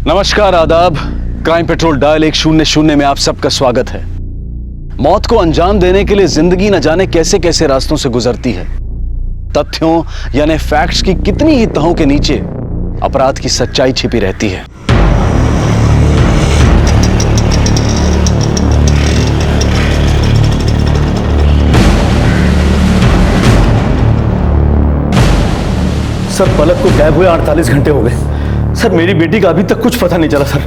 नमस्कार, आदाब। Crime petrol dial 100 में आप सबका स्वागत है। मौत को अंजाम देने के लिए जिंदगी न जाने कैसे कैसे रास्तों से गुजरती है। तथ्यों यानी फैक्ट्स की कितनी ही तहों के नीचे अपराध की सच्चाई छिपी रहती है। सर, पलक को गायब हुए 48 घंटे हो गए। सर, मेरी बेटी का अभी तक कुछ पता नहीं चला। सर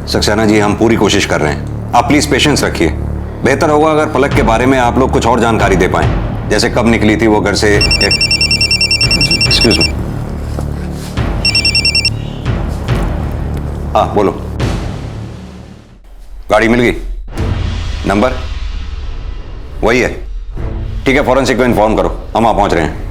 सक्सेना जी, हम पूरी कोशिश कर रहे हैं। आप प्लीज पेशेंस रखिए। बेहतर होगा अगर पलक के बारे में आप लोग कुछ और जानकारी दे पाएं, जैसे कब निकली थी वो घर से। Excuse me. हाँ, बोलो। गाड़ी मिल गई? नंबर वही है? ठीक है, फॉरेंसिक को इन्फॉर्म करो, हम वहां पहुंच रहे हैं।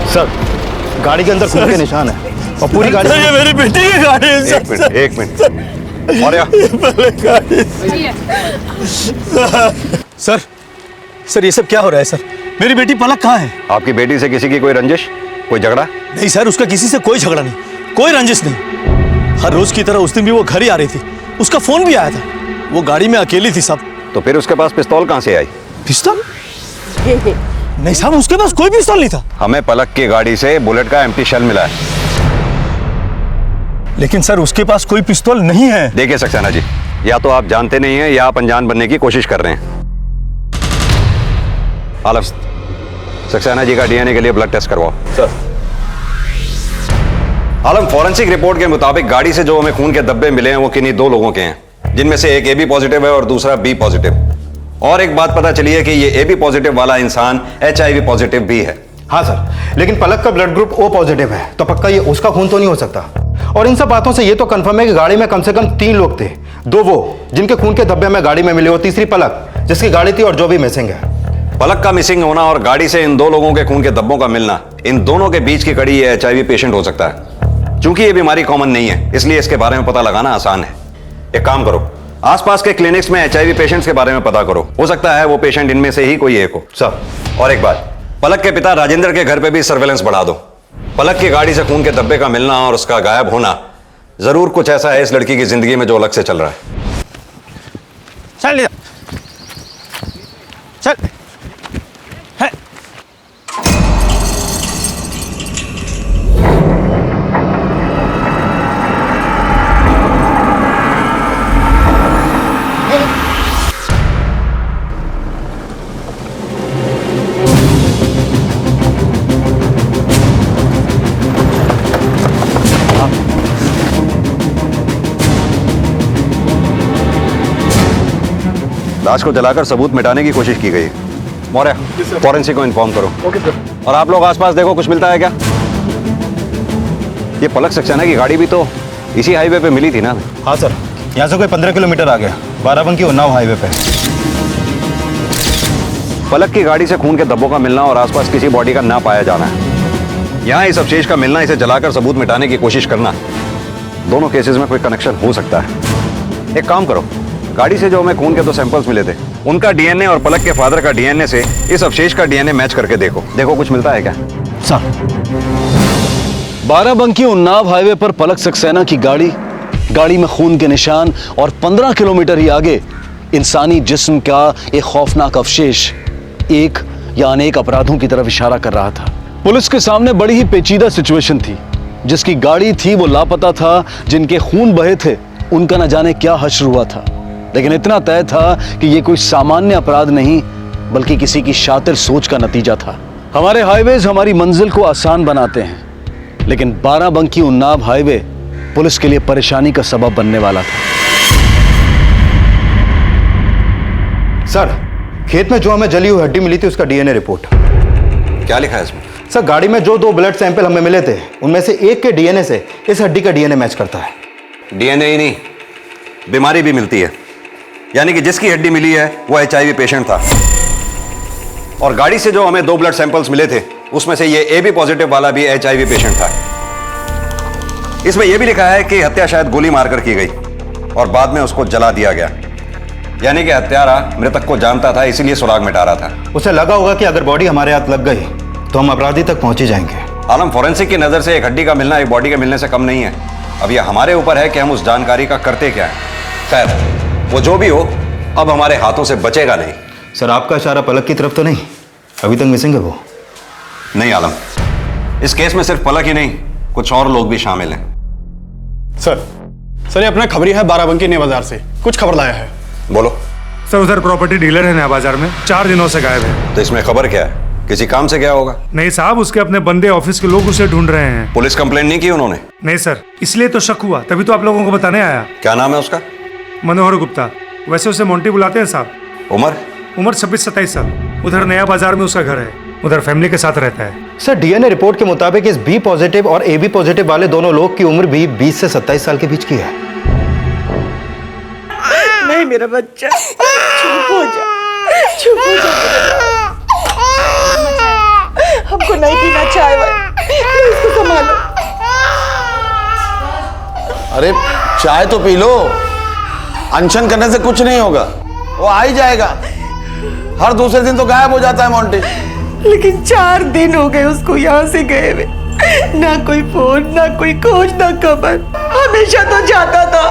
सर, गाड़ी के अंदर खून के निशान है और पूरी गाड़ी। ये मेरी बेटी की गाड़ी है। एक मिनट और सर, ये सब क्या हो रहा है? सर, मेरी बेटी पलक कहाँ है? आपकी बेटी से किसी की कोई रंजिश, कोई झगड़ा? नहीं सर, उसका किसी से कोई झगड़ा नहीं, कोई रंजिश नहीं। हर रोज की तरह उस दिन भी वो घर ही आ रही थी। उसका फोन भी आया था। वो गाड़ी में अकेली थी साहब। तो फिर उसके पास पिस्तौल कहां से आई? पिस्तौल? नहीं साहब, उसके पास कोई पिस्तौल नहीं था। हमें पलक की गाड़ी से बुलेट का एम्प्टी शेल मिला है। लेकिन सर, उसके पास कोई पिस्तौल नहीं है। देखिए सक्सेना जी, या तो आप जानते नहीं हैं या आप अनजान बनने की कोशिश कर रहे हैं। आलम, सक्सेना जी का डीएनए के लिए ब्लड टेस्ट करवाओ। सर। आलम, फॉरेंसिक रिपोर्ट के मुताबिक गाड़ी से जो हमें खून के धब्बे मिले हैं वो किन्हीं दो लोगों के हैं, जिनमें से एक AB पॉजिटिव है और दूसरा B पॉजिटिव। और एक बात पता चली है कि ये AB पॉजिटिव वाला इंसान HIV पॉजिटिव भी है। हाँ सर, लेकिन पलक का ब्लड ग्रुप O पॉजिटिव है, तो पक्का ये उसका खून तो नहीं हो सकता। और इन सब बातों से ये तो कंफर्म है कि गाड़ी में कम से कम 3 लोग थे। 2 वो जिनके खून के धब्बे में गाड़ी में मिले, और तीसरी पलक जिसकी गाड़ी थी और जो भी मिसिंग है। पलक का मिसिंग होना और गाड़ी से इन 2 लोगों के खून के धब्बों का मिलना, इन दोनों के बीच की कड़ी ये HIV पेशेंट हो सकता है। क्योंकि ये बीमारी कॉमन नहीं है, इसलिए इसके बारे में पता लगाना आसान है। एक काम करो, आसपास के क्लिनिक्स में HIV पेशेंट्स के बारे में पता करो, हो सकता है वो पेशेंट इनमें से ही कोई एक हो। सर, और एक बात, पलक के पिता राजेंद्र के घर पे भी सर्वेलेंस बढ़ा दो। पलक की गाड़ी से खून के धब्बे का मिलना और उसका गायब होना, जरूर कुछ ऐसा है इस लड़की की जिंदगी में जो अलग से चल रहा है। चल चल। है। लाश को जलाकर सबूत मिटाने की कोशिश की गई। मौर्य, फॉरेंसिक को इन्फॉर्म करो। Okay sir. और आप लोग आसपास देखो, कुछ मिलता है क्या? ये पलक सक्सेना की गाड़ी भी तो इसी हाईवे पे मिली थी ना? हाँ सर, यहाँ से कोई 15 किलोमीटर आ गया, बाराबंकी उन्नाव हाईवे पे। पलक की गाड़ी से खून के धब्बों का मिलना और आसपास किसी बॉडी का ना पाया जाना, यहाँ इस अवशेष का मिलना, इसे जलाकर सबूत मिटाने की कोशिश करना, दोनों केसेस में कोई कनेक्शन हो सकता है। एक काम करो, गाड़ी से जो हमें खून के 2 सैंपल्स मिले थे, उनका डीएनए और पलक के फादर का डीएनए से इस अवशेष का डीएनए मैच करके देखो कुछ मिलता है क्या? सर, बाराबंकी उन्नाव हाईवे पर पलक सक्सेना की गाड़ी में खून के निशान और 15 किलोमीटर ही आगे इंसानी जिस्म का एक खौफनाक अवशेष एक या अनेक अपराधों की तरफ इशारा कर रहा था। पुलिस के सामने बड़ी ही पेचीदा सिचुएशन थी। जिसकी गाड़ी थी वो लापता था, जिनके खून बहे थे उनका न जाने क्या हश्र हुआ था। लेकिन इतना तय था कि ये कोई सामान्य अपराध नहीं, बल्कि किसी की शातिर सोच का नतीजा था। हमारे हाईवेज हमारी मंजिल को आसान बनाते हैं, लेकिन बाराबंकी उन्नाव हाईवे पुलिस के लिए परेशानी का सबब बनने वाला था। सर, खेत में जो हमें जली हुई हड्डी मिली थी उसका डीएनए रिपोर्ट। क्या लिखा है इसमें? सर, गाड़ी में जो 2 ब्लड सैंपल हमें मिले थे, उनमें से एक के डीएनए से इस हड्डी का डीएनए मैच करता है। डीएनए ही नहीं, बीमारी भी मिलती है। यानी कि जिसकी हड्डी मिली है वो HIV पेशेंट था, और गाड़ी से जो हमें 2 ब्लड सैंपल्स मिले थे उसमें से ये AB पॉजिटिव वाला भी HIV पेशेंट था। इसमें यह भी लिखा है कि हत्या शायद गोली मारकर की गई और बाद में उसको जला दिया गया, यानी कि हत्यारा मृतक को जानता था, इसीलिए सुराग मिटा रहा था। उसे लगा होगा कि अगर बॉडी हमारे हाथ लग गई तो हम अपराधी तक पहुंच ही जाएंगे। आलम, फॉरेंसिक की नजर से एक हड्डी का मिलना एक बॉडी के मिलने से कम नहीं है। अब यह हमारे ऊपर है कि हम उस जानकारी का करते क्या है। खैर, वो जो भी हो, अब हमारे हाथों से बचेगा नहीं। सर, आपका इशारा पलक की तरफ तो नहीं? अभी तक मिसिंग है वो। नहीं आलम, इस केस में सिर्फ पलक ही नहीं, कुछ और लोग भी शामिल हैं। सर ये अपना खबरी है बाराबंकी नया बाजार से, कुछ खबर लाया है। बोलो। सर उधर प्रॉपर्टी डीलर है नया बाजार में, 4 दिनों से गायब है। तो इसमें खबर क्या है? किसी काम से गया होगा? नहीं साहब, उसके अपने बंदे ऑफिस के लोग उसे ढूंढ रहे हैं। पुलिस कंप्लेंट नहीं की उन्होंने? नहीं सर, इसलिए तो शक हुआ, तभी तो आप लोगों को बताने आया। क्या नाम है उसका? मनोहर गुप्ता, वैसे उसे मोंटी बुलाते हैं साहब। उम्र 26-27 साल। उधर नया बाजार में उसका घर है, उधर फैमिली के साथ रहता है। सर, डीएनए रिपोर्ट के मुताबिक इस बी पॉजिटिव और ए बी पॉजिटिव वाले दोनों लोग की उम्र भी 20 से 27 साल के बीच की है। नहीं मेरा बच्चा, चुप हो जा, चुप हो जा। हमको नहीं पीना चाय, इसको संभालो। अरे चाय तो पी लो, अनशन करने से कुछ नहीं होगा, वो आ ही जाएगा। हर दूसरे दिन तो गायब हो जाता है मोंटी। लेकिन 4 दिन हो गए उसको यहाँ से गए हुए, ना कोई फोन, ना कोई खोज, ना खबर। हमेशा तो जाता था,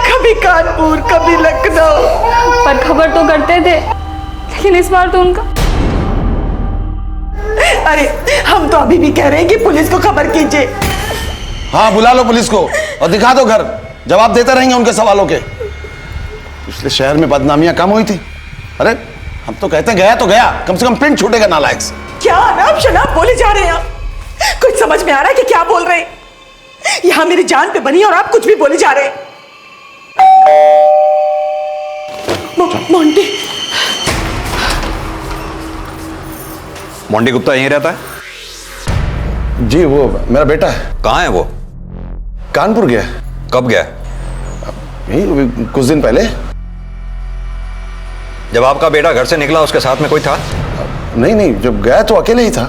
कभी कानपुर, कभी लखनऊ, पर खबर तो करते थे, लेकिन इस बार तो उनका। अरे हम तो अभी भी कह रहे हैं कि पुलिस को खबर कीजिए। हाँ, बुला लो पुलिस को और दिखा दो घर, जवाब देते रहेंगे उनके सवालों के। पिछले शहर में बदनामियां कम हुई थी। अरे हम तो कहते हैं गया तो गया, कम से कम प्रिंट छूटेगा नालायक से। क्या अनाप शनाप बोले जा रहे हैं आप? कुछ समझ में आ रहा है कि क्या बोल रहे हैं? यहाँ मेरी जान पे बनी और आप कुछ भी बोले जा रहे हैं। मोंटी मोंटी गुप्ता यहीं रहता है? जी, वो मेरा बेटा है। कहाँ है वो? कानपुर गया। कब गया? यही कुछ दिन पहले। जब आपका बेटा घर से निकला उसके साथ में कोई था? नहीं, जब गया तो अकेले ही था।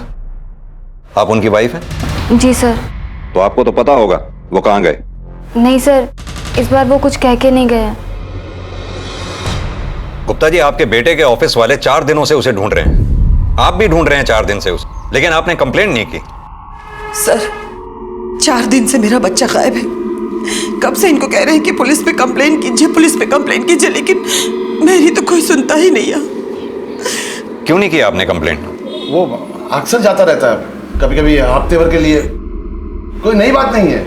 आप उनकी वाइफ हैं? जी सर। तो आपको तो पता होगा वो कहाँ गए। नहीं सर, इस बार वो कुछ कह के नहीं गया। गुप्ता जी, आपके बेटे के ऑफिस वाले 4 दिनों से उसे ढूंढ रहे हैं, आप भी ढूंढ रहे हैं 4 दिन से उसे, लेकिन आपने कंप्लेंट नहीं की। सर, 4 दिन से मेरा बच्चा गायब है। कब से इनको कह रहे हैं कि पुलिस पे कंप्लेंट कीजिए, पुलिस पे कंप्लेंट कीजिए, लेकिन मेरी तो कोई सुनता ही नहीं है। क्यों नहीं किया आपने कंप्लेंट? वो अक्सर जाता रहता है, कभी कभी हफ्ते भर के लिए। कोई नई बात नहीं है,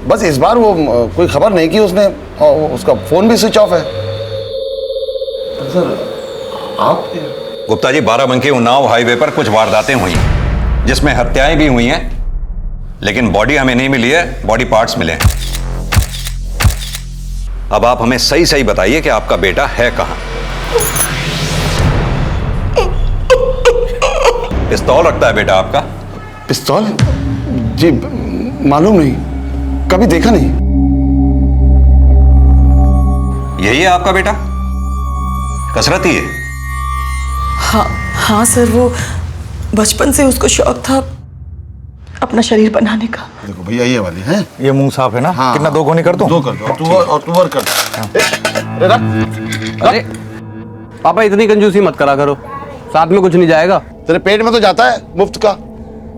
बस इस बार वो कोई खबर नहीं की उसने, और उसका फोन भी स्विच ऑफ है। सर आप? गुप्ता जी, बाराबंकी उन्नाव हाईवे पर कुछ वारदातें हुई जिसमें हत्याएं भी हुई हैं, लेकिन बॉडी हमें नहीं मिली है, बॉडी पार्ट्स मिले हैं। अब आप हमें सही सही बताइए कि आपका बेटा है कहां? पिस्तौल रखता है बेटा आपका? पिस्तौल? जी मालूम नहीं, कभी देखा नहीं। यही है आपका बेटा? कसरती है? हाँ सर, वो बचपन से उसको शौक था अपना शरीर बनाने का। देखो भैया, ये वाली है। ये मुंह साफ है ना? हाँ, कितना 2 गोनी कर दूं? 2 कर दो, और तू और कर दो। अरे पापा, इतनी कंजूसी मत करा करो, साथ में कुछ नहीं जाएगा। तेरे पेट में तो जाता है मुफ्त का,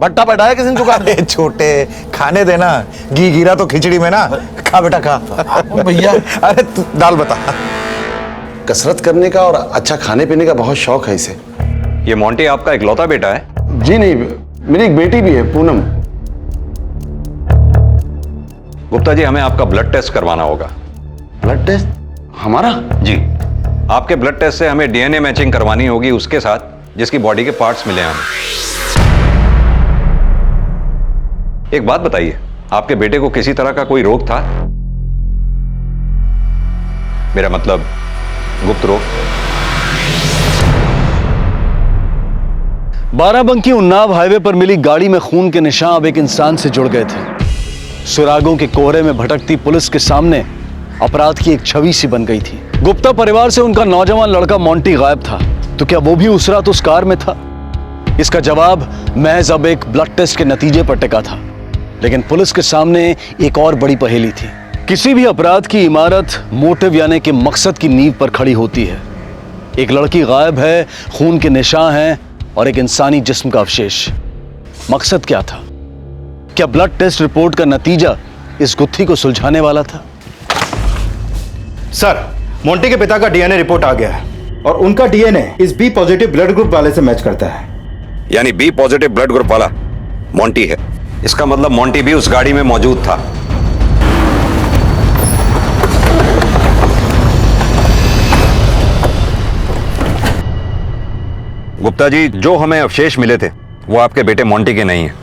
भट्टा बैठा है किसी ने चुका। अरे छोटे, खाने देना, घी गिरा तो खिचड़ी में ना। खा बेटा खा। भैया, अरे तू दाल बता। कसरत करने का और अच्छा खाने पीने का बहुत शौक है इसे। ये मोंटी आपका इकलौता बेटा है? जी नहीं, मेरी एक बेटी भी है, पूनम। गुप्ता जी, हमें आपका ब्लड टेस्ट करवाना होगा। Blood test? हमारा? जी, आपके ब्लड टेस्ट से हमें डीएनए मैचिंग करवानी होगी उसके साथ जिसकी बॉडी के पार्ट्स मिले हैं हमें। एक बात बताइए, आपके बेटे को किसी तरह का कोई रोग था? मेरा मतलब गुप्त रोग। बाराबंकी उन्नाव हाईवे पर मिली गाड़ी में खून के निशान अब एक इंसान से जुड़ गए थे। सुरागों के कोहरे में भटकती पुलिस के सामने अपराध की एक छवि सी बन गई थी। गुप्ता परिवार से उनका नौजवान लड़का मोंटी गायब था, तो क्या वो भी उस रात उस कार में था? इसका जवाब महज अब एक ब्लड टेस्ट के नतीजे पर टिका था। लेकिन पुलिस के सामने एक और बड़ी पहेली थी। किसी भी अपराध की इमारत मोटिव यानी कि मकसद की नींव पर खड़ी होती है। एक लड़की गायब है, खून के निशान हैं और एक इंसानी जिस्म का अवशेष। मकसद क्या था? क्या ब्लड टेस्ट रिपोर्ट का नतीजा इस गुत्थी को सुलझाने वाला था? सर, मोंटी के पिता का डीएनए रिपोर्ट आ गया है और उनका डीएनए इस बी पॉजिटिव ब्लड ग्रुप वाले से मैच करता है। यानी बी पॉजिटिव ब्लड ग्रुप वाला मोंटी है। इसका मतलब मोंटी भी उस गाड़ी में मौजूद था। गुप्ता जी, जो हमें अवशेष मिले थे वो आपके बेटे मोंटी के नहीं है।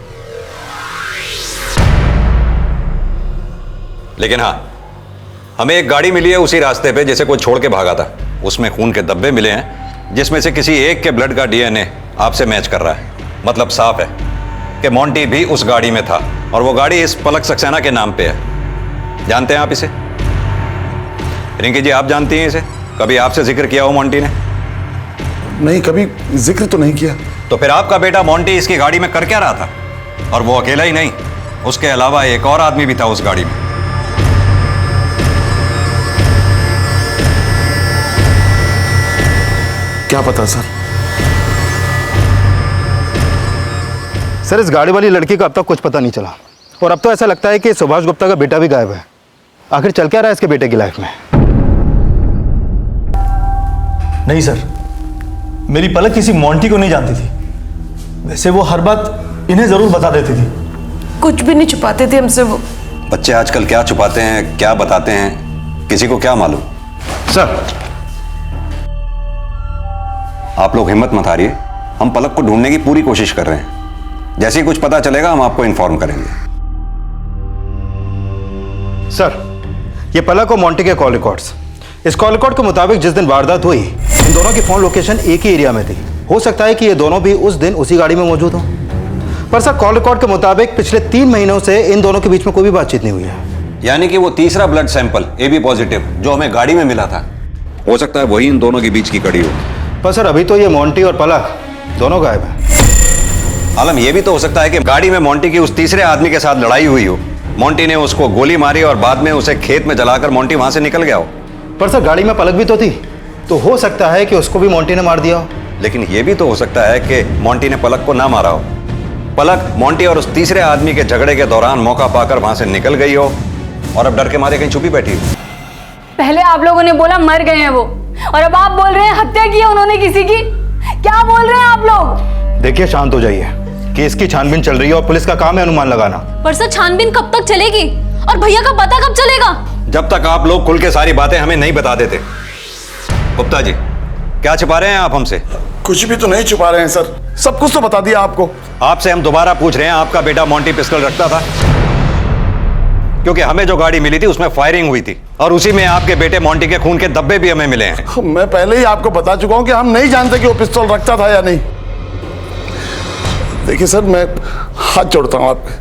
लेकिन हां, हमें एक गाड़ी मिली है उसी रास्ते पे जिसे कोई छोड़ के भागा था। उसमें खून के धब्बे मिले हैं जिसमें से किसी एक के ब्लड का डीएनए आपसे मैच कर रहा है। मतलब साफ है कि मोंटी भी उस गाड़ी में था और वो गाड़ी इस पलक सक्सेना के नाम पे है। जानते हैं आप इसे? रिंकी जी, आप जानती हैं इसे? कभी आपसे जिक्र किया हो मोंटी ने? नहीं, कभी जिक्र तो नहीं किया। तो फिर आपका बेटा मोंटी इसकी गाड़ी में कर क्या रहा था? और वो अकेला ही नहीं, उसके अलावा एक और आदमी भी था उस गाड़ी में। क्या पता सर? सर, इस गाड़ी वाली लड़की का अब तक कुछ पता नहीं चला और अब तो ऐसा लगता है कि सुभाष गुप्ता का बेटा भी गायब है। आखिर चल क्या रहा है इसके बेटे की लाइफ में? नहीं सर, मेरी पलक किसी मोंटी को नहीं जानती थी। वैसे वो हर बात इन्हें जरूर बता देती थी। कुछ भी नहीं छुपाते थे हमसे वो। बच्चे आजकल क्या छुपाते हैं, क्या बताते हैं, किसी को क्या मालूम। सर, आप लोग हिम्मत मत हारिए, हम पलक को ढूंढने की पूरी कोशिश कर रहे हैं। जैसे ही कुछ पता चलेगा हम आपको इन्फॉर्म करेंगे। सर, ये पलक और मोंटी के कॉल रिकॉर्ड्स। इस कॉल रिकॉर्ड के मुताबिक जिस दिन वारदात हुई, इन दोनों की फोन लोकेशन एक ही एरिया में थी। हो सकता है कि ये दोनों भी उस दिन उसी गाड़ी में मौजूद हों। पर सर, कॉल रिकॉर्ड के मुताबिक पिछले 3 महीनों से इन दोनों के बीच में कोई भी बातचीत नहीं हुई है। यानी कि वो तीसरा ब्लड सैंपल AB पॉजिटिव जो हमें गाड़ी में मिला था, हो सकता है वही इन दोनों के बीच की कड़ी हो। पर सर, अभी तो ये मोंटी और पलक दोनों गायब हैं। आलम, ये भी तो हो सकता है कि गाड़ी में मोंटी की उस तीसरे आदमी के साथ लड़ाई हुई हो। मोंटी ने उसको गोली मारी और बाद में उसे खेत में जलाकर मोंटी वहां से निकल गया हो। पर सर, गाड़ी में पलक भी तो थी, तो हो सकता है कि उसको भी मोंटी ने मार दिया हो। लेकिन यह भी तो हो सकता है कि मोंटी ने पलक को ना मारा हो। पलक मोंटी और उस तीसरे आदमी के झगड़े के दौरान मौका पाकर वहां से निकल गई हो और अब डर के मारे कहीं छुपी बैठी हो। पहले आप लोगों ने बोला मर गए हैं वो, और अब आप बोल रहे हैं हत्या की है उन्होंने किसी की। क्या बोल रहे हैं आप लोग? देखिए, शांत हो जाइए। केस की छानबीन चल रही है और पुलिस का काम है अनुमान लगाना। पर सर, छानबीन कब तक चलेगी और भैया का पता कब चलेगा? जब तक आप लोग खुल के सारी बातें हमें नहीं बता देते। गुप्ता जी, क्या छिपा रहे हैं आप हमसे? कुछ भी तो नहीं छुपा रहे हैं सर, सब कुछ तो बता दिया आपको। आपसे हम दोबारा पूछ रहे हैं, आपका बेटा मोंटी पिस्टल रखता था? क्योंकि हमें जो गाड़ी मिली थी उसमें फायरिंग हुई थी और उसी में आपके बेटे मोंटी के खून के धब्बे भी हमें मिले हैं। मैं पहले ही आपको बता चुका हूं कि हम नहीं जानते कि वो पिस्तौल रखता था या नहीं। देखिए सर, मैं हाथ जोड़ता हूं आपके,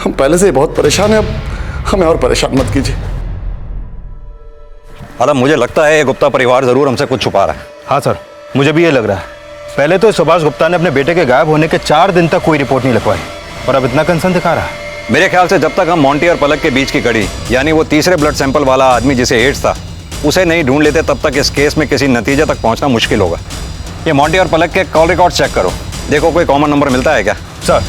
हम पहले से ही बहुत परेशान हैं, अब हमें और परेशान मत कीजिए। आलम, मुझे लगता है ये गुप्ता परिवार जरूर हमसे कुछ छुपा रहा है। हाँ सर, मुझे भी ये लग रहा है। पहले तो सुभाष गुप्ता ने अपने बेटे के गायब होने के 4 दिन तक कोई रिपोर्ट नहीं लिखवाई और अब इतना कंसर्न दिखा रहा है। मेरे ख्याल से जब तक हम मोंटी और पलक के बीच की कड़ी, यानी वो तीसरे ब्लड सैंपल वाला आदमी जिसे एड्स था, उसे नहीं ढूंढ लेते, तब तक इस केस में किसी नतीजे तक पहुंचना मुश्किल होगा। ये मोंटी और पलक के कॉल रिकॉर्ड चेक करो, देखो कोई कॉमन नंबर मिलता है क्या। सर,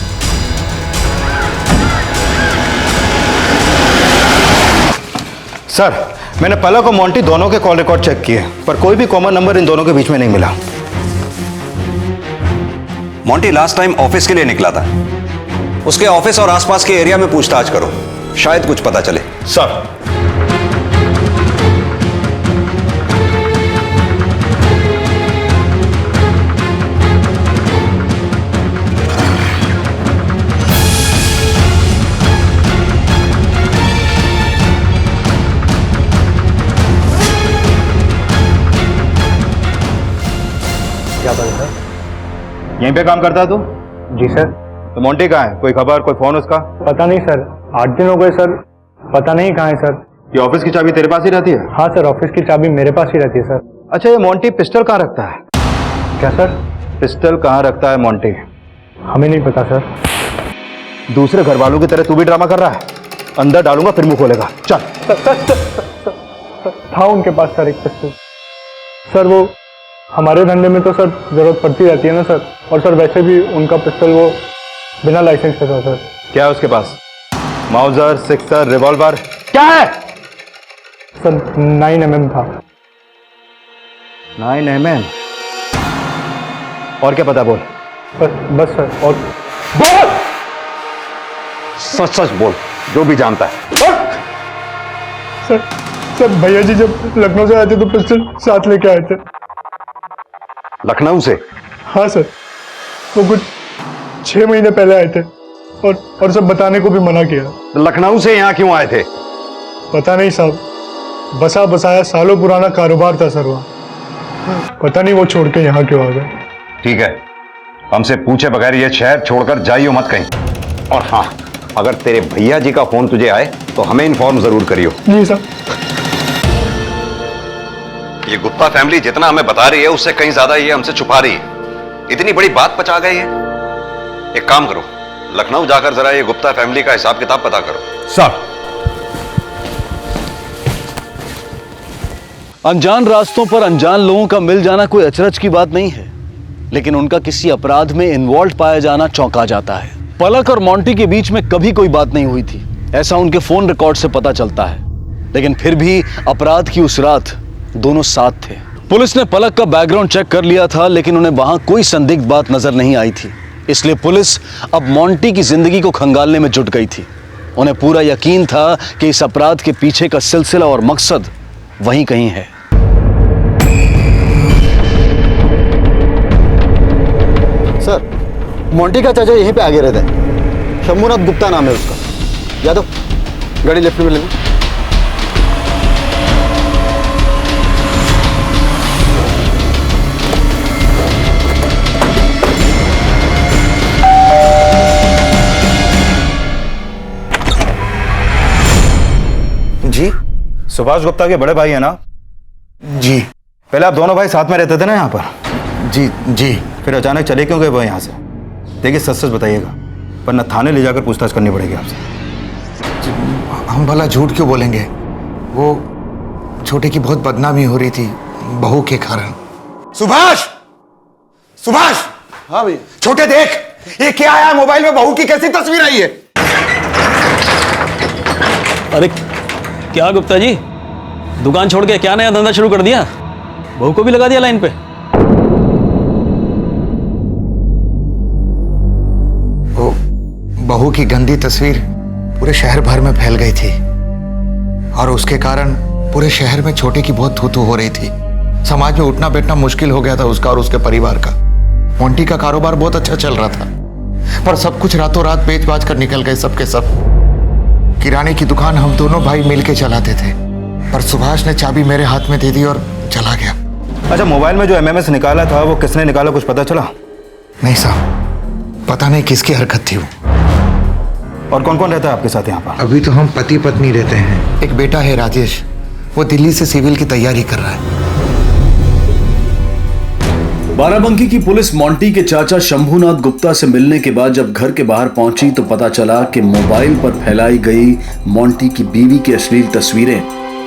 सर, मैंने पलक और मोंटी दोनों के कॉल रिकॉर्ड चेक किए, पर कोई भी कॉमन नंबर इन दोनों के बीच में नहीं मिला। मोंटी लास्ट टाइम ऑफिस के लिए निकला था, उसके ऑफिस और आसपास के एरिया में पूछताछ करो, शायद कुछ पता चले। सर, क्या बात है? यहीं पे काम करता है तू? जी सर। तो मोंटी कहाँ है? कोई खबर, कोई फोन उसका? पता नहीं सर, 8 दिन हो गए सर, पता नहीं कहाँ है सर। ये ऑफिस की चाबी तेरे पास ही रहती है? हाँ सर, ऑफिस की चाबी मेरे पास ही रहती है सर। अच्छा, ये मोंटी पिस्टल कहाँ रखता है? क्या सर? पिस्टल कहाँ रखता है मोंटी? हमें नहीं पता सर। दूसरे घर वालों की तरह तू भी ड्रामा कर रहा है? अंदर डालूंगा फिर मुंह खोलेगा। चल। था उनके पास सर एक पिस्टल। सर वो हमारे धंधे में तो सर जरूरत पड़ती रहती है ना सर, और सर वैसे भी उनका पिस्टल वो बिना लाइसेंस के था सर। क्या है उसके पास? माउजर, सिक्सर, रिवॉल्वर क्या है? सर 9mm था। 9mm? और क्या पता बोल। बस सर। और बोल! सच सच बोल, जो भी जानता है। सर भैया जी जब लखनऊ से आए थे तो पिस्टल साथ लेके आए थे। लखनऊ से? हाँ सर, वो कुछ 6 महीने पहले आए थे और सब बताने को भी मना किया। लखनऊ से यहाँ क्यों आए थे? पता नहीं साहब, बसा बसाया सालों पुराना कारोबार था सर वहाँ। पता नहीं वो छोड़ के यहाँ क्यों आ गए। ठीक है, हमसे पूछे बगैर ये शहर छोड़कर जाइयो मत कहीं। और हाँ, अगर तेरे भैया जी का फोन तुझे आए तो हमें इन्फॉर्म जरूर करियो। जी सर। ये गुप्ता फैमिली जितना हमें बता रही है उससे कहीं ज्यादा ये हमसे छुपा रही है। इतनी बड़ी बात पचा गई है। एक काम करो, लखनऊ जाकर जरा ये गुप्ता फैमिली का हिसाब किताब पता करो। सर। अनजान रास्तों पर अनजान लोगों का मिल जाना कोई अचरज की बात नहीं है, लेकिन उनका किसी अपराध में इन्वॉल्व पाया जाना चौंका जाता है। पलक और मोंटी के बीच में कभी कोई बात नहीं हुई थी, ऐसा उनके फोन रिकॉर्ड से पता चलता है। लेकिन फिर भी अपराध की उस रात दोनों साथ थे। पुलिस ने पलक का बैकग्राउंड चेक कर लिया था, लेकिन उन्हें वहां कोई संदिग्ध बात नजर नहीं आई थी। इसलिए पुलिस अब मोंटी की जिंदगी को खंगालने में जुट गई थी। उन्हें पूरा यकीन था कि इस अपराध के पीछे का सिलसिला और मकसद वहीं कहीं है। सर, मोंटी का चाचा यहीं पे आगे रहता है। शंभूनाथ गुप्ता नाम है उसका। यादव, गाड़ी लेफ्ट में ले लो। जी, सुभाष गुप्ता के बड़े भाई है ना? जी। पहले आप दोनों भाई साथ में रहते थे ना यहाँ पर? जी जी। फिर अचानक चले क्यों गए वो यहाँ से? देखिए सच सच बताइएगा, वरना थाने ले जाकर पूछताछ करनी पड़ेगी आपसे। हम भला झूठ क्यों बोलेंगे? वो छोटे की बहुत बदनामी हो रही थी बहू के कारण। सुभाष! सुभाष! हाँ भाई। छोटे देख, ये क्या आया मोबाइल में? बहू की कैसी तस्वीर आई है? अरे क्या गुप्ता जी, दुकान छोड़ के क्या नया धंधा शुरू कर दिया? बहू को भी लगा दिया लाइन पे? वो बहू की गंदी तस्वीर पूरे शहर भर में फैल गई थी और उसके कारण पूरे शहर में छोटे की बहुत थू-थू हो रही थी। समाज में उठना बैठना मुश्किल हो गया था उसका और उसके परिवार का। मोंटी का कारोबार बहुत अच्छा चल रहा था, पर सब कुछ रातों रात बेच बाच कर निकल गए सबके सब। किराने की दुकान हम दोनों भाई मिलके चलाते थे, पर सुभाष ने चाबी मेरे हाथ में दे दी और चला गया। अच्छा, मोबाइल में जो एमएमएस निकाला था वो किसने निकाला, कुछ पता चला? नहीं साहब, पता नहीं किसकी हरकत थी वो। और कौन कौन रहता है आपके साथ यहाँ पर? अभी तो हम पति पत्नी रहते हैं। एक बेटा है राजेश, वो दिल्ली से सिविल की तैयारी कर रहा है। बाराबंकी की पुलिस मोंटी के चाचा शंभूनाथ गुप्ता से मिलने के बाद जब घर के बाहर पहुंची तो पता चला कि मोबाइल पर फैलाई गई मोंटी की बीवी की अश्लील तस्वीरें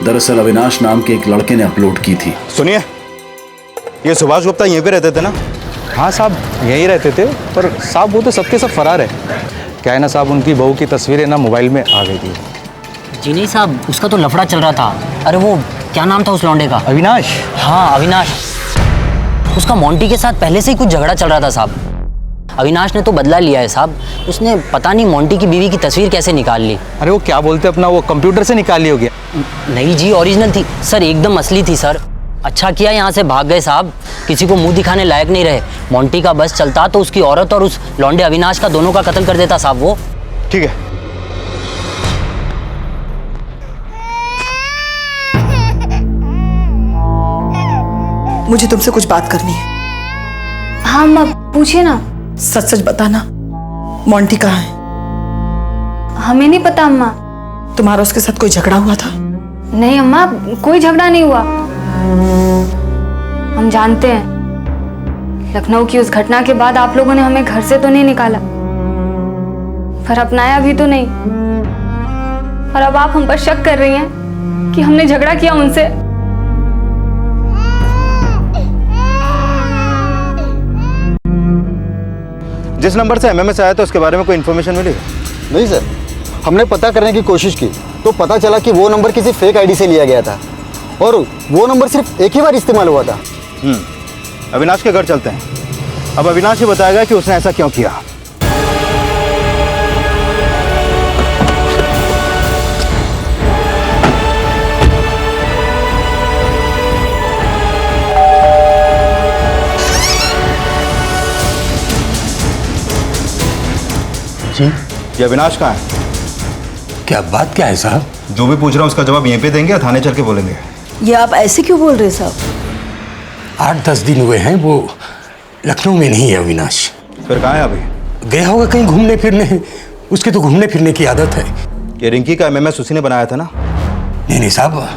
दरअसल अविनाश नाम के एक लड़के ने अपलोड की थी। सुनिए, ये सुभाष गुप्ता यहीं पे रहते थे ना? हाँ साहब, यहीं रहते थे, पर साहब वो तो सबके सब फरार है। क्या है ना साहब, उनकी बहू की तस्वीरें ना मोबाइल में आ गई थी। जी नहीं साहब, उसका तो लफड़ा चल रहा था। अरे वो क्या नाम था उस लौंडे का? अविनाश। हाँ अविनाश। उसका मोंटी के साथ पहले से ही कुछ झगड़ा चल रहा था साहब। अविनाश ने तो बदला लिया है साहब। उसने पता नहीं मोंटी की बीवी की तस्वीर कैसे निकाल ली। अरे वो क्या बोलते अपना, वो कंप्यूटर से निकाली होगी। नहीं जी, ओरिजिनल थी सर, एकदम असली थी सर। अच्छा किया यहाँ से भाग गए साहब, किसी को मुंह दिखाने लायक नहीं रहे। मोंटी का बस चलता तो उसकी औरत और उस लौंडे अविनाश का दोनों का कत्ल कर देता साहब वो। ठीक है। मुझे तुमसे कुछ बात करनी है। हाँ अम्मा, पूछिए ना। सच सच बताना, मोंटी कहाँ है? हमें नहीं पता अम्मा। तुम्हारा उसके साथ कोई झगड़ा हुआ था? नहीं अम्मा, कोई झगड़ा नहीं हुआ। हम जानते हैं लखनऊ की उस घटना के बाद आप लोगों ने हमें घर से तो नहीं निकाला। पर अपनाया भी तो नहीं। और अब आप हम पर शक कर रही हैं कि हमने झगड़ा किया उनसे। जिस नंबर से एमएमएस आया था उसके बारे में कोई इन्फॉर्मेशन मिली? नहीं सर, हमने पता करने की कोशिश की तो पता चला कि वो नंबर किसी फेक आईडी से लिया गया था और वो नंबर सिर्फ एक ही बार इस्तेमाल हुआ था। अविनाश के घर चलते हैं। अब अविनाश ही बताएगा कि उसने ऐसा क्यों किया। जी, ये अविनाश कहाँ है? क्या बात क्या है साहब? जो भी पूछ रहा हूँ उसका जवाब यहीं पे देंगे या थाने चल के बोलेंगे? ये आप ऐसे क्यों बोल रहे साहब? 8-10 दिन हुए हैं, वो लखनऊ में नहीं है अविनाश। फिर कहाँ है अभी? गया होगा कहीं घूमने फिरने, उसकी तो घूमने फिरने की आदत है। ये रिंकी का एमएमएस उसी ने बनाया था ना? नहीं साहब,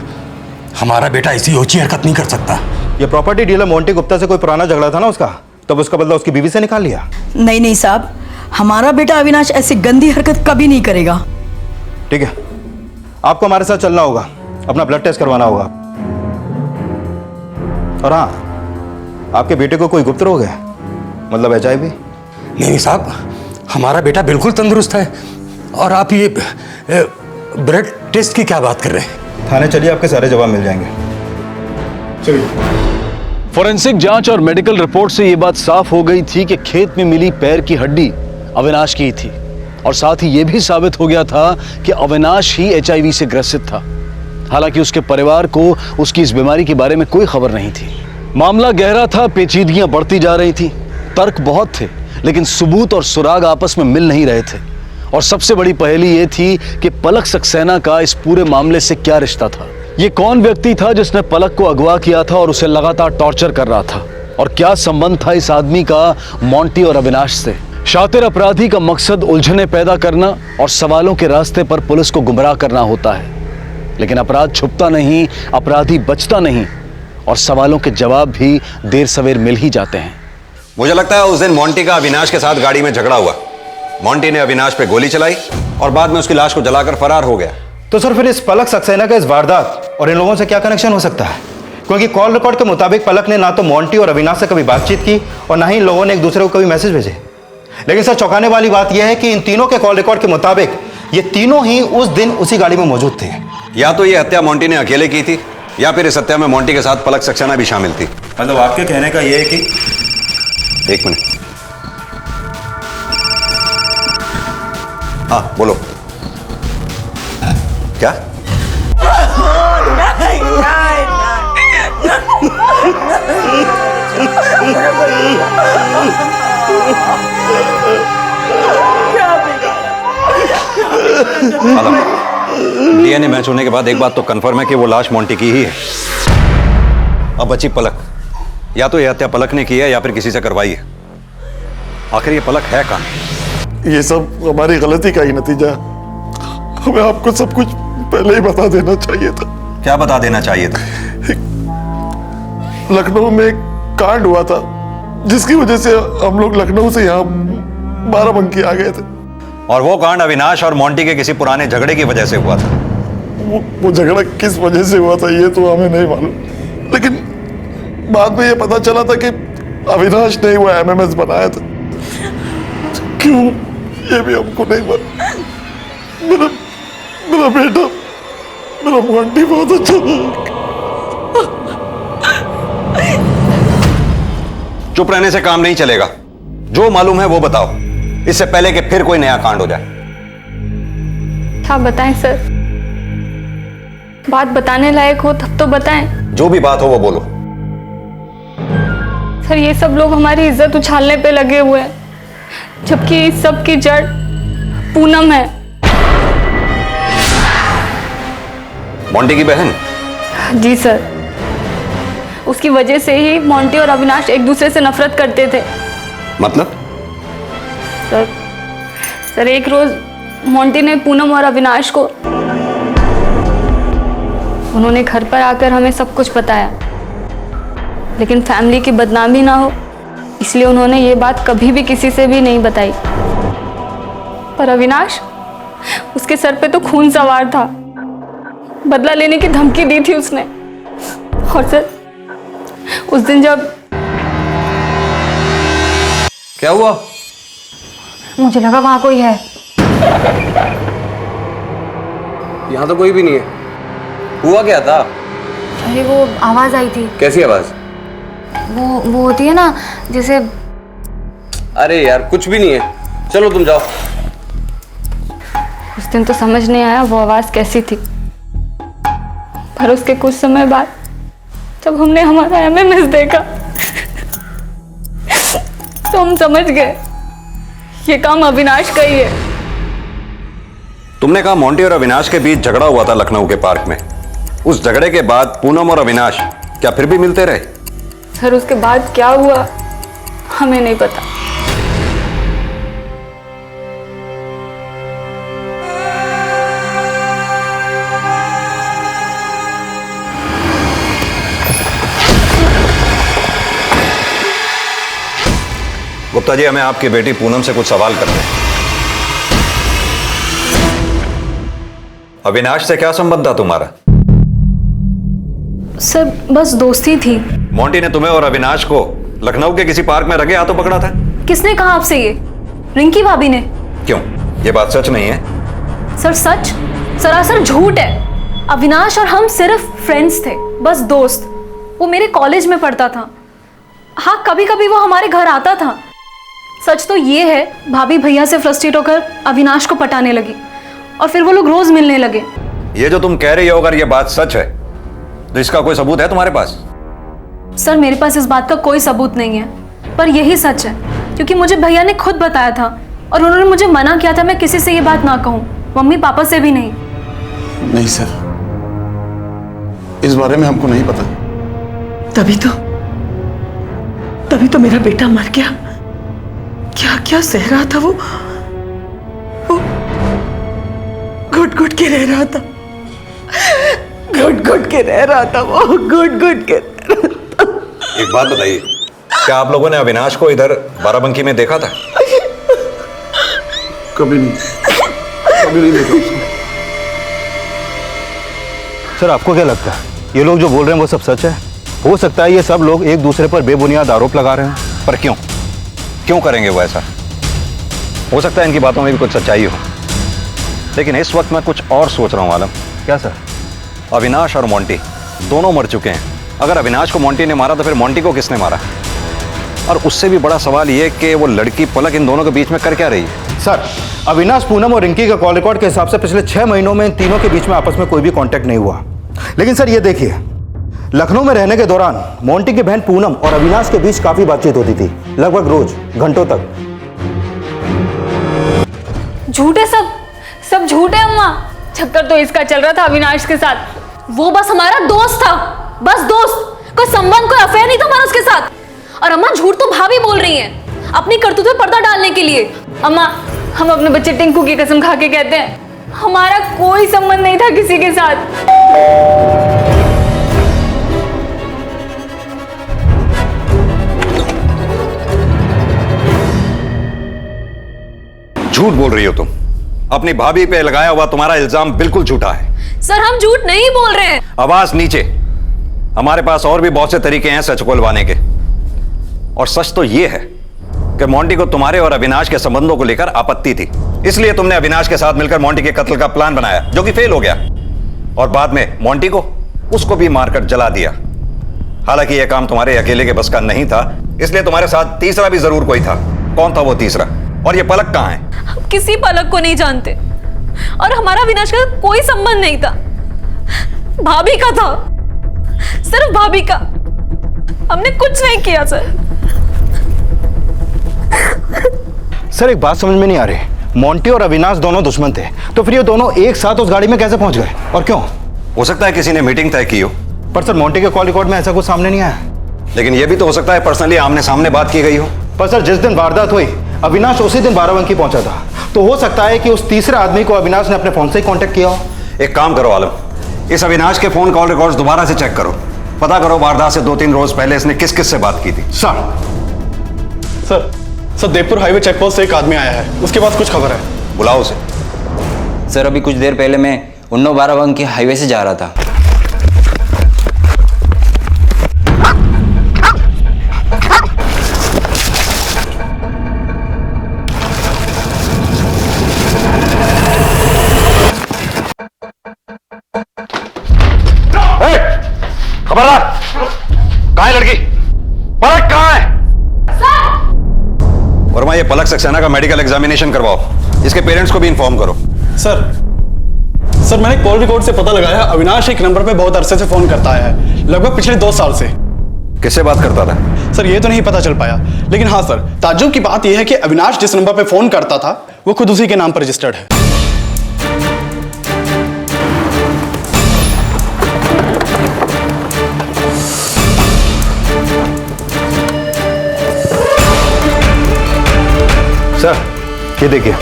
हमारा बेटा ऐसी ऊंची हरकत नहीं कर सकता। ये प्रॉपर्टी डीलर मोंटी गुप्ता से कोई पुराना झगड़ा था ना उसका, तब उसका बदला उसकी बीवी से निकाल लिया। नहीं साहब, हमारा बेटा अविनाश ऐसी गंदी हरकत कभी नहीं करेगा। ठीक है, आपको हमारे साथ चलना होगा, अपना ब्लड टेस्ट करवाना होगा। और हाँ, आपके बेटे को कोई गुप्त रोग है, मतलब HIV? नहीं साहब, हमारा बेटा बिल्कुल तंदुरुस्त है। और आप ये ब्लड टेस्ट की क्या बात कर रहे हैं? थाने चलिए, आपके सारे जवाब मिल जाएंगे। चलिए। फोरेंसिक जांच और मेडिकल रिपोर्ट से यह बात साफ हो गई थी कि खेत में मिली पैर की हड्डी अविनाश की ही थी और साथ ही यह भी साबित हो गया था कि अविनाश ही HIV से ग्रसित था। हालांकि उसके परिवार को उसकी इस बीमारी के बारे में कोई खबर नहीं थी। मामला गहरा था, पेचीदगियां बढ़ती जा रही थी, तर्क बहुत थे लेकिन सबूत और सुराग आपस में मिल नहीं रहे थे। और सबसे बड़ी पहेली यह थी कि पलक सक्सेना का इस पूरे मामले से क्या रिश्ता था। ये कौन व्यक्ति था जिसने पलक को अगवा किया था और उसे लगातार टॉर्चर कर रहा था, और क्या संबंध था इस आदमी का मोंटी और अविनाश से। शातिर अपराधी का मकसद उलझने पैदा करना और सवालों के रास्ते पर पुलिस को गुमराह करना होता है, लेकिन अपराध छुपता नहीं, अपराधी बचता नहीं और सवालों के जवाब भी देर सवेर मिल ही जाते हैं। मुझे लगता है उस दिन मोंटी का अविनाश के साथ गाड़ी में झगड़ा हुआ। मोंटी ने अविनाश पे गोली चलाई और बाद में उसकी लाश को जलाकर फरार हो गया। तो सर फिर इस पलक सक्सेना का इस वारदात और इन लोगों से क्या कनेक्शन हो सकता है? क्योंकि कॉल रिकॉर्ड के मुताबिक पलक ने ना तो मोंटी और अविनाश से कभी बातचीत की और ना ही इन लोगों ने एक दूसरे को कभी मैसेज भेजे। लेकिन सर चौंकाने वाली बात यह है कि इन तीनों के कॉल रिकॉर्ड के मुताबिक ये तीनों ही उस दिन उसी गाड़ी में मौजूद थे। या तो ये हत्या मोंटी ने अकेले की थी या फिर इस हत्या में मोंटी के साथ पलक सक्सेना भी शामिल थी। मतलब आपके कहने का यह है कि... एक मिनट, हाँ बोलो, क्या? DNA मैच होने के बाद एक बात तो कंफर्म है कि वो लाश मोंटी की ही है। अब बची पलक। या तो यह हत्या पलक ने की है या फिर किसी से करवाई है। आखिर ये पलक है कहां? ये सब हमारी गलती का ही नतीजा। हमें आपको सब कुछ पहले ही बता देना चाहिए था। क्या बता देना चाहिए था? लखनऊ में एक कांड हुआ था जिसकी वजह से हम लोग लखनऊ से यहाँ बाराबंकी आ गए थे। और वो कांड अविनाश और मोंटी के किसी पुराने झगड़े की वजह से हुआ था। वो झगड़ा किस वजह से हुआ था ये तो हमें नहीं मालूम, लेकिन बाद में ये पता चला था कि अविनाश ने वो MMS बनाया था। क्यों ये भी हमको नहीं मालूम। मेरा बेटा, मेरा मोंटी बहुत अच्छा था। चुप रहने से काम नहीं चलेगा। जो मालूम है वो बताओ, इससे पहले कि फिर कोई नया कांड हो जाए। क्या बताएं सर? बात बताने लायक हो तब तो बताएं। जो भी बात हो वो बोलो। सर ये सब लोग हमारी इज्जत उछालने पे लगे हुए हैं, जबकि इस सब की जड़ पूनम है। मोंटी की बहन? जी सर, उसकी वजह से ही मोंटी और अविनाश एक दूसरे से नफरत करते थे। मतलब? सर एक रोज मोंटी ने पूनम और अविनाश को, उन्होंने घर पर आकर हमें सब कुछ बताया, लेकिन फैमिली की बदनामी ना हो इसलिए उन्होंने ये बात कभी भी किसी से भी नहीं बताई। पर अविनाश, उसके सर पे तो खून सवार था। बदला लेने की धमकी दी थी उसने। और सर, उस दिन जब क्या हुआ? मुझे लगा वहां कोई है। यहाँ तो कोई भी नहीं है। हुआ क्या था? अरे वो आवाज आई थी। कैसी आवाज? वो होती है ना, जैसे। अरे यार कुछ भी नहीं है, चलो तुम जाओ। उस दिन तो समझ नहीं आया वो आवाज कैसी थी, पर उसके कुछ समय बाद जब हमने हमारा एमएमएस देखा तो हम समझ गए ये काम अविनाश का ही है। तुमने कहा मोंटी और अविनाश के बीच झगड़ा हुआ था लखनऊ के पार्क में। उस झगड़े के बाद पूनम और अविनाश क्या फिर भी मिलते रहे? सर, उसके बाद क्या हुआ हमें नहीं पता। गुप्ता जी, हमें आपकी बेटी पूनम से कुछ सवाल करने हैं। अविनाश से क्या संबंध था तुम्हारा? सर, बस दोस्ती थी। मोंटी ने तुम्हें और अविनाश को लखनऊ के किसी पार्क में रंगे हाथों पकड़ा था? किसने कहा आपसे ये? रिंकी भाभी ने। क्यों, ये बात सच नहीं है? सर, सच सरासर झूठ है। अविनाश और हम सिर्फ फ्रेंड्स थे, बस दोस्त। वो मेरे कॉलेज में पढ़ता था। हाँ, कभी कभी वो हमारे घर आता था। सच तो ये है, भाभी भैया से फ्रस्ट्रेट होकर अविनाश को पटाने लगी और फिर वो लोग रोज मिलने लगे। ये जो तुम कह रही हो, अगर ये बात सच है तो इसका कोई सबूत है तुम्हारे पास? सर, मेरे पास इस बात का कोई सबूत नहीं है, पर यही सच है क्योंकि मुझे भैया ने खुद बताया था और उन्होंने मुझे मना किया था मैं किसी से ये बात ना कहूं, मम्मी पापा से भी नहीं। नहीं सर, इस बारे में हमको नहीं पता। तभी तो मेरा बेटा मर गया। क्या क्या सह रहा था वो घुट घुट के रह रहा था, घुट घुट के रह रहा था वो, घुट घुट के रह रहा था। एक बात बताइए, क्या आप लोगों ने अविनाश को इधर बाराबंकी में देखा था? कभी नहीं देखा उसको। सर, आपको क्या लगता है ये लोग जो बोल रहे हैं वो सब सच है? हो सकता है ये सब लोग एक दूसरे पर बेबुनियाद आरोप लगा रहे हैं। पर क्यों करेंगे वो ऐसा? हो सकता है इनकी बातों में भी कुछ सच्चाई हो, लेकिन इस वक्त मैं कुछ और सोच रहा हूं आलम। क्या सर? अविनाश और मोंटी दोनों मर चुके हैं। अगर अविनाश को मोंटी ने मारा तो फिर मोंटी को किसने मारा? और उससे भी बड़ा सवाल ये कि वो लड़की पलक इन दोनों के बीच में कर क्या रही है? सर, अविनाश, पूनम और रिंकी का कॉल रिकॉर्ड के हिसाब से पिछले 6 महीनों में इन तीनों के बीच में आपस में कोई भी कांटेक्ट नहीं हुआ। लेकिन सर ये देखिए, लखनऊ में रहने के दौरान मोंटी की बहन पूनम और अविनाश के बीच काफी बातचीत होती थी, लगभग रोज, घंटों तक। झूठ है सब झूठ है अम्मा। चक्कर तो इसका चल रहा था अविनाश के साथ। वो बस हमारा दोस्त था, बस दोस्त। कोई संबंध, कोई अफेयर नहीं था हमारा उसके साथ। और अम्मा, झूठ तो भाभी बोल रही हैं अपनी करतूत पे पर्दा डालने के लिए। अम्मा, हम अपने बच्चे टिंकू की कसम खा के कहते हैं हमारा कोई संबंध नहीं था किसी के साथ। झूठ बोल रही हो तुम। अपनी भाभी पे लगाया हुआ तुम्हारा इल्जाम बिल्कुल झूठा है। सर, हम झूठ नहीं बोल रहे हैं। आवाज नीचे। हमारे पास और भी बहुत से तरीके हैं सच को उलवाने के। और सच तो यह है कि मोंटी को तुम्हारे और अविनाश के संबंधों को लेकर आपत्ति थी, इसलिए तुमने अविनाश के साथ मिलकर मोंटी के कत्ल का प्लान बनाया, जो कि फेल हो गया। और बाद में मोंटी को उसको भी मारकर जला दिया। हालांकि यह काम तुम्हारे अकेले के बस का नहीं था, इसलिए तुम्हारे साथ तीसरा भी जरूर कोई था। कौन था वो तीसरा? और ये पलक कहां है? हम किसी पलक को नहीं जानते और हमारा अविनाश का कोई संबंध नहीं था। भाभी का था, सिर्फ भाभी का। हमने कुछ नहीं किया सर। सर, एक बात समझ में नहीं आ रही, मोंटी और अविनाश दोनों दुश्मन थे, तो फिर ये दोनों एक साथ उस गाड़ी में कैसे पहुंच गए और क्यों? हो सकता है किसी ने मीटिंग तय की हो। पर सर, मोंटी के कॉल रिकॉर्ड में ऐसा कुछ सामने नहीं आया। लेकिन यह भी तो हो सकता है पर्सनली आमने सामने बात की गई हो। पर सर, जिस दिन वारदात हुई अविनाश उसी दिन बाराबंकी पहुंचा था, तो हो सकता है कि उस तीसरे आदमी को अविनाश ने अपने फोन से ही कांटेक्ट किया हो। एक काम करो आलम, इस अविनाश के फोन कॉल रिकॉर्ड्स दोबारा से चेक करो। पता करो वारदात से 2-3 रोज पहले इसने किस किस से बात की थी। Sir, Devpur highway check post से एक आदमी आया है, उसके पास कुछ खबर है। बुलाओ उसे। सर अभी कुछ देर पहले मैं उन्नाव बाराबंकी हाईवे से जा रहा था। खबरदार, कहाँ है लड़की? पलक कहाँ है? वर्मा, ये पलक सक्सेना का मेडिकल एग्जामिनेशन करवाओ। इसके पेरेंट्स को भी इन्फॉर्म करो। सर मैंने कॉल रिकॉर्ड से पता लगाया, अविनाश एक नंबर पे बहुत अरसे से फोन करता है, लगभग पिछले 2 साल से। किससे बात करता था? सर ये तो नहीं पता चल पाया, लेकिन हाँ सर, ताज्जुब की बात यह है कि अविनाश जिस नंबर पे फोन करता था वो खुद उसी के नाम पर रजिस्टर्ड है। सर ये देखिए,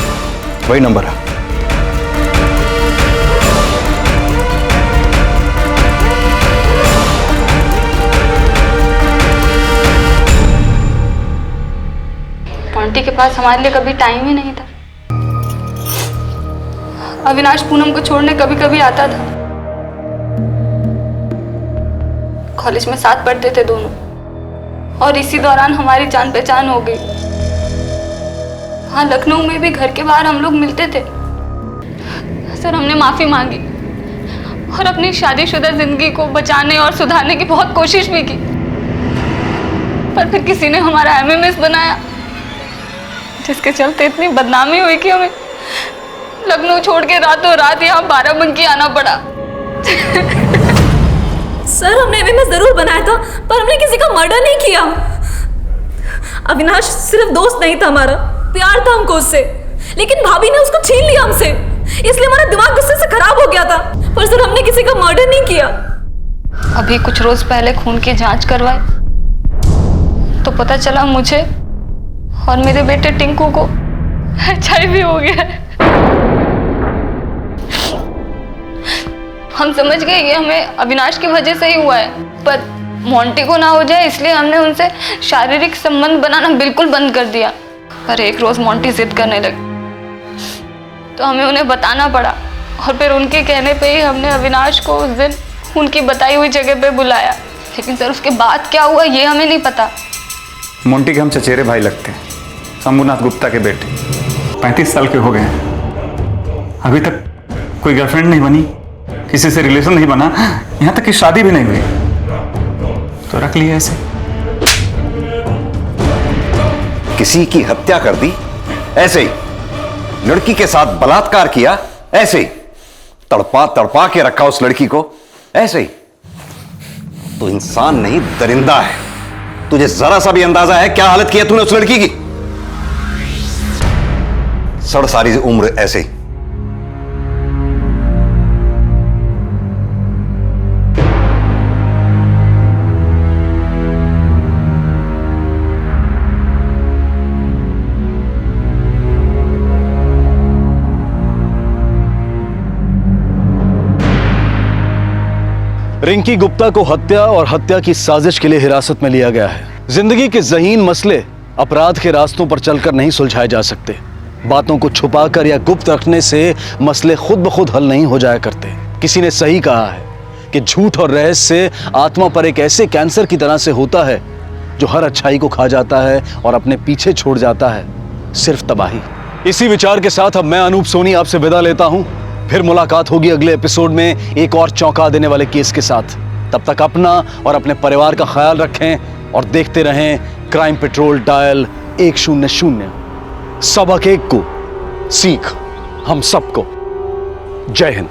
वही नंबर है। मोंटी के पास हमारे लिए कभी टाइम ही नहीं था। अविनाश पूनम को छोड़ने कभी कभी आता था। कॉलेज में साथ पढ़ते थे दोनों, और इसी दौरान हमारी जान पहचान हो गई। हाँ, लखनऊ में भी घर के बाहर हम लोग मिलते थे। सर हमने माफी मांगी और अपनी शादीशुदा जिंदगी को बचाने और सुधारने की बहुत कोशिश भी की, पर फिर किसी ने हमारा एमएमएस बनाया, जिसके चलते इतनी बदनामी हुई कि हमें लखनऊ छोड़ के रातों रात यहाँ बाराबंकी आना पड़ा। सर हमने एमएमएस जरूर बनाया था, पर हमने किसी का मर्डर नहीं किया। अविनाश सिर्फ दोस्त नहीं था हमारा, प्यार था हमको उससे, लेकिन भाभी ने उसको छीन लिया हमसे, इसलिए हमारा दिमाग गुस्से से खराब हो गया था। पर सर हमने किसी का मर्डर नहीं किया। अभी कुछ रोज पहले खून की जांच करवाई तो पता चला मुझे और मेरे बेटे टिंकू को HIV हो गया है। हम समझ गए ये हमें अविनाश की वजह से ही हुआ है, पर मोंटी को ना हो जाए इसलिए हमने उनसे शारीरिक संबंध बनाना बिल्कुल बंद कर दिया। पर एक रोज मोंटी जिद करने लगी तो हमें उन्हें बताना पड़ा, और फिर उनके कहने पे ही हमने अविनाश को उस दिन उनकी बताई हुई जगह पे बुलाया। लेकिन सर उसके बाद क्या हुआ ये हमें नहीं पता। मोंटी के हम चचेरे भाई लगते हैं, शंभुनाथ गुप्ता के बेटे। 35 साल के हो गए हैं, अभी तक कोई गर्लफ्रेंड नहीं बनी, किसी से रिलेशन नहीं बना, यहाँ तक कि शादी भी नहीं हुई, तो रख लिया ऐसे। किसी की हत्या कर दी ऐसे ही, लड़की के साथ बलात्कार किया ऐसे ही, तड़पा तड़पा के रखा उस लड़की को ऐसे ही। तो इंसान नहीं दरिंदा है। तुझे जरा सा भी अंदाजा है क्या हालत की है तूने उस लड़की की? सड़ सारी उम्र ऐसे ही। रिंकी गुप्ता को हत्या और हत्या की साजिश के लिए हिरासत में लिया गया है। जिंदगी के ज़हीन मसले अपराध के रास्तों पर चलकर नहीं सुलझाए जा सकते। बातों को छुपाकर या गुप्त रखने से मसले खुद ब खुद हल नहीं हो जाया करते। किसी ने सही कहा है कि झूठ और रहस्य आत्मा पर एक ऐसे कैंसर की तरह से होता है जो हर अच्छाई को खा जाता है और अपने पीछे छोड़ जाता है सिर्फ तबाही। इसी विचार के साथ अब मैं अनूप सोनी आपसे विदा लेता हूं। फिर मुलाकात होगी अगले एपिसोड में एक और चौंका देने वाले केस के साथ। तब तक अपना और अपने परिवार का ख्याल रखें और देखते रहें क्राइम पेट्रोल डायल 100। सबक एक को सीख हम सबको। जय हिंद।